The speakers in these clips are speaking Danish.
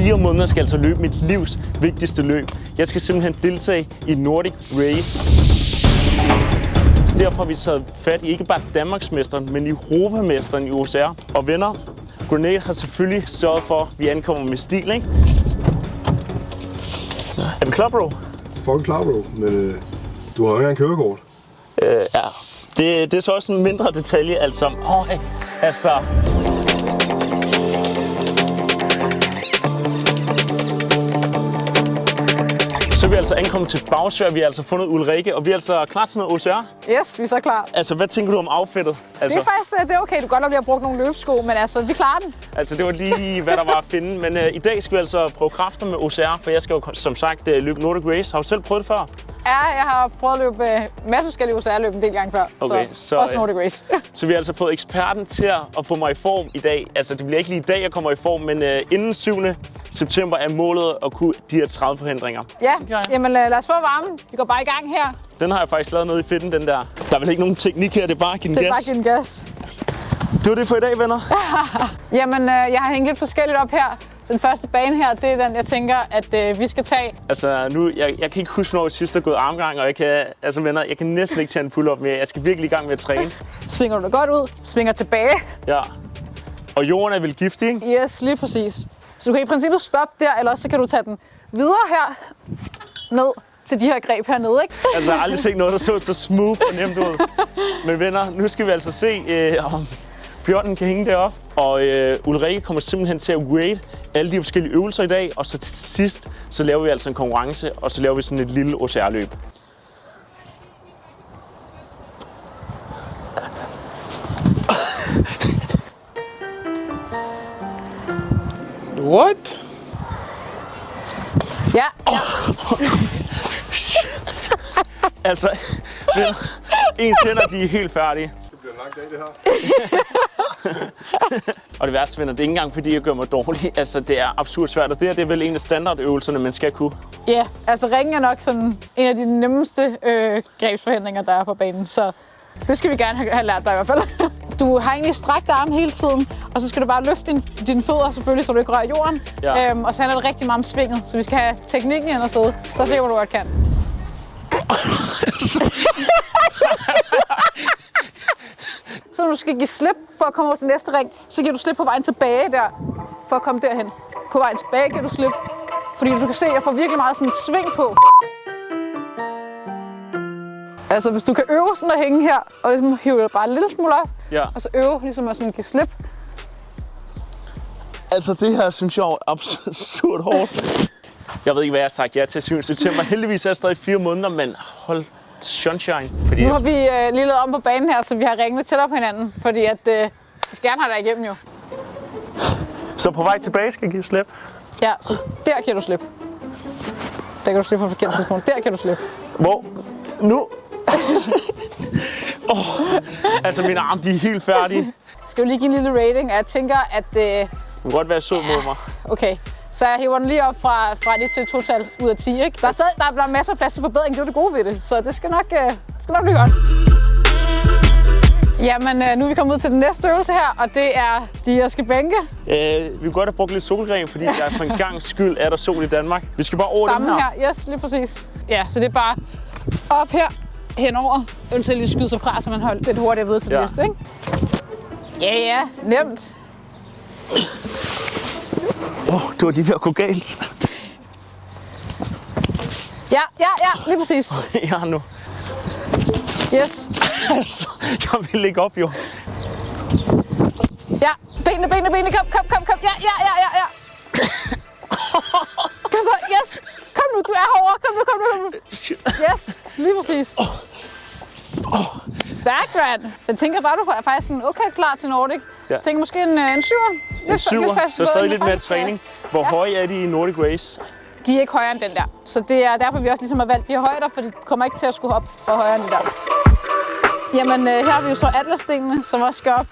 4 måneder skal jeg altså løbe mit livs vigtigste løb. Jeg skal simpelthen deltage i Nordic Race. Så derfor har vi taget fat i ikke bare Danmarksmesteren, men i Europamesteren i OCR. Og venner, Grenade har selvfølgelig sørget for, at vi ankommer med stil, ikke? Er du klar, bro? Fucking klar, bro. Men du har jo ikke engang kørekort. Ja. Det er så også en mindre detalje, altså. Så er vi altså ankommet til Bagsværd. Vi har altså fundet Ulrike, og vi er altså klar til noget OCR. Yes, vi er så klar. Altså, hvad tænker du om outfittet? Altså, det er faktisk det er okay. Du kan godt nok lige have brugt nogle løbesko, men altså, vi klarer den. Altså, det var lige, hvad der var at finde. Men i dag skal vi altså prøve kræfter med OCR, for jeg skal jo som sagt løbe Nordic Race. Har du selv prøvet det før? Ja, jeg har prøvet at løbe masse forskellige OCR-løb en del gange før. Okay, så også Nordic Race. Så vi har altså fået eksperten til at få mig i form i dag. Altså, det bliver ikke lige i dag, jeg kommer i form, men inden 7. september er målet at kunne de her 30 forhindringer. Ja, jamen lad os få varmen. Vi går bare i gang her. Den har jeg faktisk lavet noget i fedten, den der. Der er vel ikke nogen teknik her, det er bare at give den gas. Det er bare at give den gas. Det var det for i dag, venner. Jamen, jeg har hængt lidt forskelligt op her. Den første bane her, det er den, jeg tænker, at vi skal tage. Altså nu, jeg kan ikke huske, hvornår jeg sidst har gået armgang, og jeg kan næsten ikke tage en pull-up mere. Jeg skal virkelig i gang med at træne. Svinger du dig godt ud, svinger tilbage. Ja. Og jorden er vel giftig, ikke? Yes, lige præcis. Så du kan i princippet stoppe der, eller så kan du tage den videre her, ned til de her greb hernede, ikke? Altså, jeg har aldrig set noget, der så smooth og nemt ud. Men venner, nu skal vi altså se, om Bjørnen kan hænge deroppe. Og Ulrike kommer simpelthen til at rate alle de forskellige øvelser i dag. Og så til sidst, så laver vi altså en konkurrence, og så laver vi sådan et lille OCR-løb. What? Ja. Altså, en tænder, de er helt færdige. Det bliver en lang dag, det her. Og det værste, venner, det er ikke engang, fordi jeg gør mig dårlig. Altså, det er absurd svært, og det er vel en af standardøvelserne, man skal kunne. Ja, altså ringen er nok sådan en af de nemmeste grebsforhindringer, der er på banen. Så det skal vi gerne have lært dig i hvert fald. Du har egentlig strakt arme hele tiden, og så skal du bare løfte dine fødder selvfølgelig, så du ikke rører jorden. Ja. Og så handler det rigtig meget om svinget, så vi skal have teknikken ind og sidde. Så se, hvor du godt kan. Så når du skal give slip for at komme over til næste ring, så giver du slip på vejen tilbage der, for at komme derhen. På vejen tilbage giver du slip, fordi du kan se, at jeg får virkelig meget sådan sving på. Altså hvis du kan øve sådan at hænge her, og ligesom hive det bare en lille smule op, Ja. og så øve ligesom at sådan give slip. Altså, det her synes jeg er absurd hårdt. Jeg ved ikke, hvad jeg har sagt ja til 7. september. Heldigvis er jeg stadig 4 måneder, men hold sunshine. Fordi Nu har vi lige lavet om på banen her, så vi har ringene tættere på hinanden, fordi at vi skal gerne have dig igennem jo. Så på vej tilbage skal jeg give slip. Ja, så der giver du slip. Der kan du slippe på et forkert tidspunkt. Der kan du slippe. Hvor? Nu? Altså, mine arme, de er helt færdige. Skal vi lige give en lille rating? Jeg tænker, at... Du kan godt være sød mod mig. Okay, så jeg hiver den lige op fra 1 til 2-tal ud af 10, ikke? Der er masser af plads til forbedring, det er det gode ved det. Så det skal nok blive godt. Jamen, nu er vi kommet ud til den næste øvelse her, og det er de irske bænke. Vi kunne godt have brugt lidt solcreme, fordi der for en gangs skyld er der sol i Danmark. Vi skal bare over Stammen den her. her, yes, lige præcis. Ja, så det er bare op her, henover. Eventuelt lige skyde sig fra, så man holder lidt hurtigere videre til det næste, ikke? Ja, nemt. Det var lige ved at gå galt. Ja, lige præcis. Ja, nu. Yes. Altså, jeg vil lægge op, jo. Ja, benene, kom. Ja. Kom så, yes. Kom nu, du er herovre. Kom nu. Yes, lige præcis. Stærkt, mand. Så jeg tænker bare, du er faktisk sådan okay klar til Nordic. Ja. Jeg tænker måske en 7'er. En 7'er, så stadig lidt mere træning. Hvor høje er de i Nordic Race? De er ikke højere end den der. Så det er derfor, vi også ligesom har valgt de her højder, for de kommer ikke til at skulle hoppe på højere end det der. Jamen, her har vi jo så Atlas-stenene, som også skal op.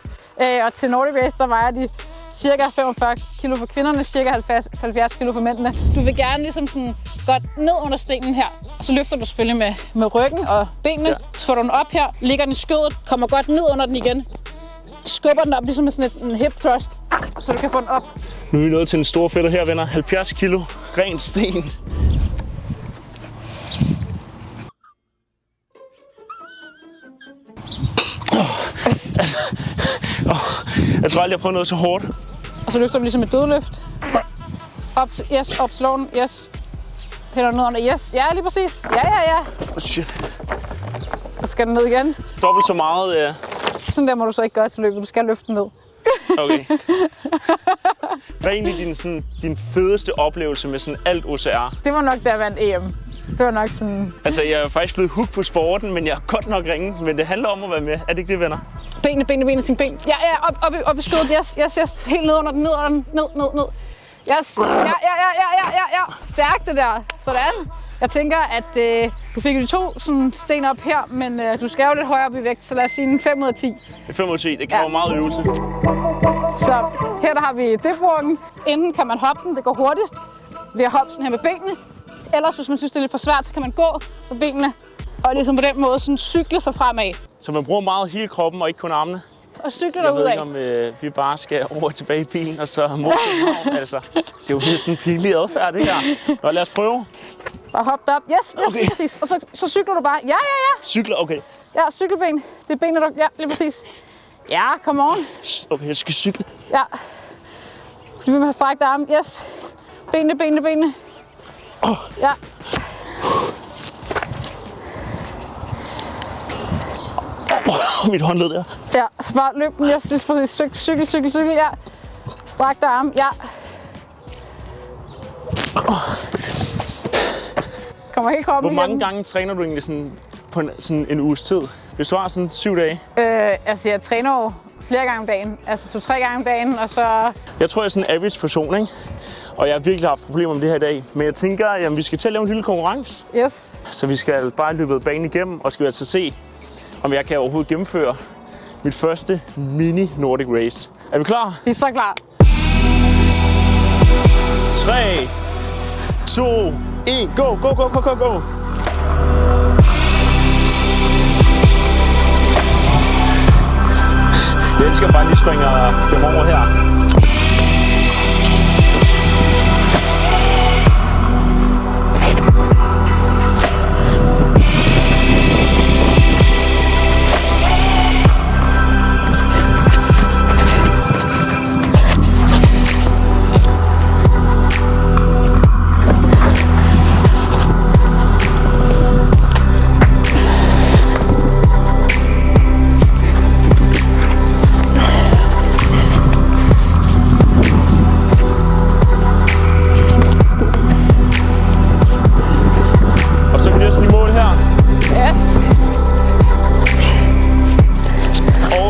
Og til Nordic Race, der vejer de cirka 45 kilo for kvinderne, cirka 70 kilo for mændene. Du vil gerne ligesom sådan godt ned under stenen her, og så løfter du selvfølgelig med ryggen og benene. Ja. Så får du den op her, ligger den i skødet, kommer godt ned under den igen. Skubber den op ligesom med sådan en hip thrust, så du kan få den op Nu er vi nået til den store fætter her, venner. 70 kilo ren sten. Jeg tror aldrig, jeg har prøvet noget så hårdt. Og så løfter du ligesom et dødløft. Op til, yes, op til lågen, yes. Piller ned under, yes, ja, lige præcis. Ja. Oh, shit. Og skal den ned igen. Dobbelt så meget. Sådan der må du så ikke gøre til løbet, du skal løfte den ned. Okay. Hvad er egentlig din fedeste oplevelse med sådan alt OCR? Det var nok, da jeg vandt EM. Det var nok sådan... Altså, jeg er faktisk blevet hooked på sporten, men jeg er godt nok ringe. Men det handler om at være med. Er det ikke det, venner? Benene, ting ben. Ja, op i skødet, yes. Helt ned under den, ned. Yes, ja. Stærkt det der. Sådan. Jeg tænker, at du fik jo de 2 sådan, sten op her, men du skal jo lidt højere op i vægt, så lad os sige en 5 ud af 10. 5 ud af 10, det kræver meget øvelse. Så her der har vi dipwalken. Enten kan man hoppe den, det går hurtigst, ved at hoppe sådan her med benene. Ellers, hvis man synes, det er lidt for svært, så kan man gå på benene og ligesom på den måde sådan cykle sig fremad. Så man bruger meget hele kroppen og ikke kun armene? Og cykle derudad. derudad. Jeg ved ikke, om vi bare skal over tilbage i bilen og så mod altså, det er jo næsten en pinlig adfærd, det her. Nå, lad os prøve. Bare hop op. Yes, okay. Præcis. Og så cykler du bare. Ja. Cykler, okay. Ja, cykelben. Det er benene, ja, lige præcis. Ja, come on. Okay, jeg skal cykle. Ja. Du vil have strækt armen. Yes. Benene. Ja. Mit håndled der. Ja, så bare løb den. Yes, præcis. Cykel, ja. Stræk armen, ja. Kommer helt kroppen Hvor mange gange træner du egentlig sådan på en uges tid? Hvis du har sådan 7 dage? Altså, jeg træner jo flere gange om dagen. Altså 2-3 gange om dagen, og så... Jeg tror, jeg er sådan en average person, ikke? Og jeg har virkelig haft problemer med det her i dag. Men jeg tænker, at vi skal til at lave en lille konkurrence. Yes. Så vi skal bare løbe banen igennem, og skal altså se, om jeg kan overhovedet gennemføre mit første mini Nordic Race. Er vi klar? Vi er så klar. 3, 2, 1, go! Jeg elsker bare lige springer dem over her.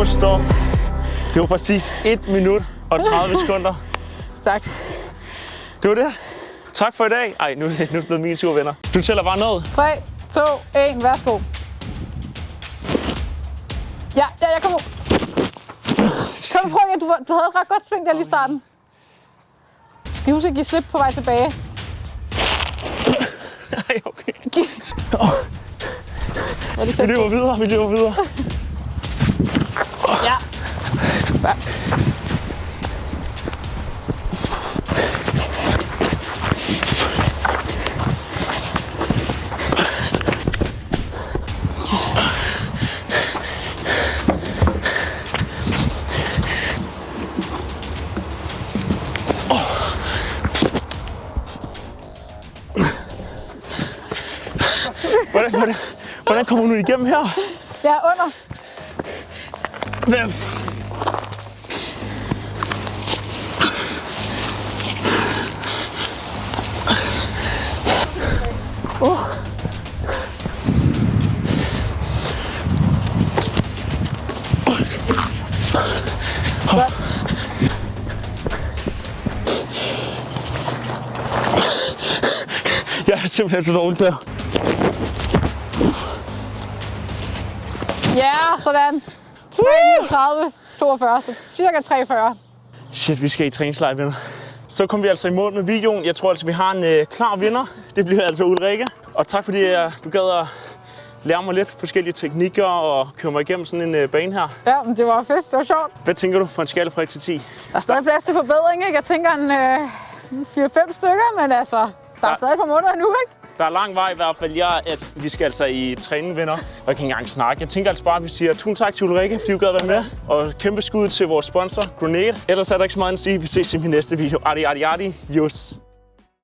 Stop. Det var præcis 1 minut og 30 sekunder. Stærkt. Det var det. Tak for i dag. Ej, nu er det blevet mine tur, venner. Du tæller bare ned. 3, 2, 1, værsgo. Ja, jeg kommer. Kan du prøve igen? Du havde et ret godt sving der lige i starten. Skal huske at give slip på vej tilbage. Ej, okay. Vi løber videre. Ja. Start. Hvordan kommer du igennem her? Ja, under. Hvem? Jeg er simpelthen så dårlig der. Ja, sådan. 33, 42, så cirka 43. Shit, vi skal i træningslejr, venner. Så kom vi altså i mål med videoen. Jeg tror altså, vi har en klar vinder. Det bliver altså Ulrike. Og tak fordi du gad at lære mig lidt forskellige teknikker og køre mig igennem sådan en bane her. Ja, men det var fedt. Det var sjovt. Hvad tænker du for en skala fra 1 til 10? Der er stadig plads til forbedring, ikke? Jeg tænker en 4-5 stykker, men altså, der er stadig et par måneder nu, ikke? Der er lang vej i hvert fald. Vi skal altså i træning, venner, og jeg kan ikke engang snakke. Jeg tænker altså bare, at vi siger tusind tak til Ulrikke, fordi du gad være med. Og kæmpe skud til vores sponsor, Grenade. Ellers er der ikke så meget at sige. Vi ses i min næste video. Adios.